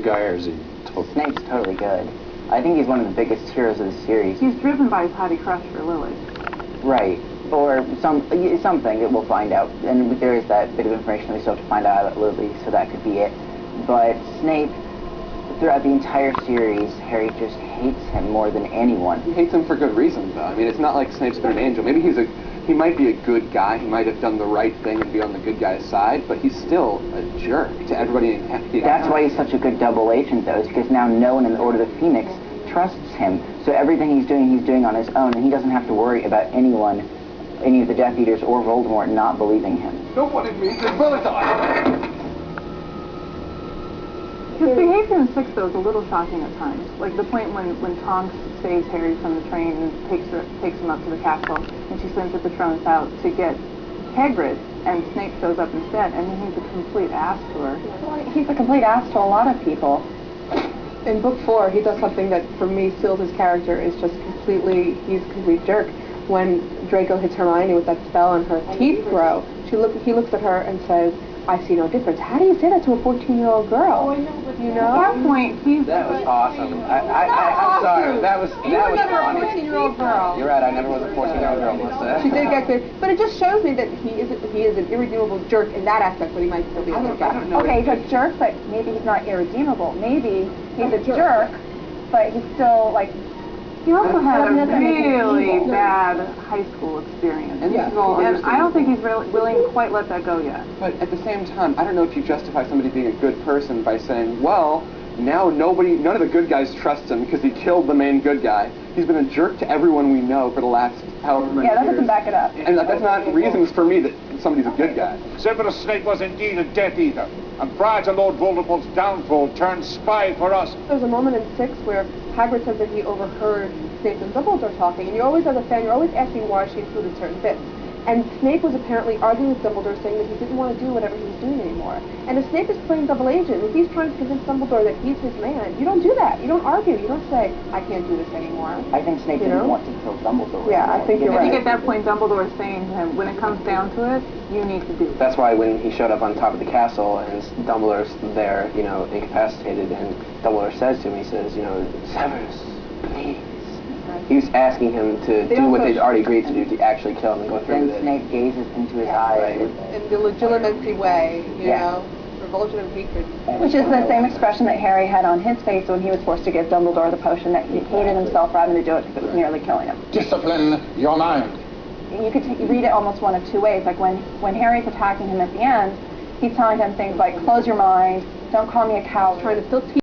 guy, or is he totally... Snape's totally good. I think he's one of the biggest heroes of the series. He's driven by his haughty crush for Lily. Right. Or something that we'll find out. And there is that bit of information we still have to find out about Lily, so that could be it. But Snape, throughout the entire series, Harry just hates him more than anyone. He hates him for good reason, though. I mean, it's not like Snape's been an angel. Maybe he might be a good guy. He might have done the right thing and be on the good guy's side, but he's still a jerk to everybody in Campbell. That's why he's such a good double agent, though, is because now no one in the Order of the Phoenix trusts him. So everything he's doing on his own, and he doesn't have to worry about anyone, any of the Death Eaters or Voldemort not believing him. Nobody means it will die. His behavior in 6, though, is a little shocking at times. Like the point when Tonks saves Harry from the train and takes him up to the castle, and she sends the Patronus out to get Hagrid, and Snape shows up instead, and he's a complete ass to her. Well, he's a complete ass to a lot of people. In book 4, he does something that, for me, seals his character. Is just he's a complete jerk. When Draco hits Hermione with that spell and her teeth grow, he looks at her and says, "I see no difference." How do you say that to a 14-year-old girl? You know? At that point, That was awesome. I'm sorry. That was You were never a 14-year-old girl. You're right. I never was a 14-year-old girl, Melissa. She did get there, but it just shows me that he is an irredeemable jerk in that aspect, but he might still be a good guy. Okay, he's a jerk, but maybe he's not irredeemable. Maybe he's a jerk, but he's still like. he also had a really bad high school experience. And I don't think he's willing to quite let that go yet. But at the same time, I don't know if you justify somebody being a good person by saying, well, now none of the good guys trust him because he killed the main good guy. He's been a jerk to everyone we know for the last however many years. Yeah, that doesn't back it up. And that's not reasons for me that somebody's a good guy. Severus Snape was indeed a Death Eater, and prior to Lord Voldemort's downfall, turned spy for us. There's a moment in 6 where Hagrid says that he overheard Snape and Dumbledore talking, and you're always, as a fan, you're always asking why she included certain bits. And Snape was apparently arguing with Dumbledore, saying that he didn't want to do whatever he was doing anymore. And if Snape is playing double agent, if he's trying to convince Dumbledore that he's his man, you don't do that. You don't argue. You don't say, "I can't do this anymore." I think Snape didn't want to kill Dumbledore. Yeah, I think you're right. I think at that point, Dumbledore is saying to him, when it comes down to it, you need to do it. That's why when he showed up on top of the castle and Dumbledore's there, you know, incapacitated, and Dumbledore says to him, he says, you know, "Severus, please." He was asking him to do what they'd already agreed to do, to actually kill him and go through with it. Snape gazes into his eyes. In the legitimacy way, you know, revulsion and hatred. Which is the same expression that Harry had on his face when he was forced to give Dumbledore the potion, that he hated himself for having to do it because it was nearly killing him. Discipline your mind. You could read it almost one of two ways. Like when Harry's attacking him at the end, he's telling him things like, "Close your mind, don't call me a coward." Trying to still teach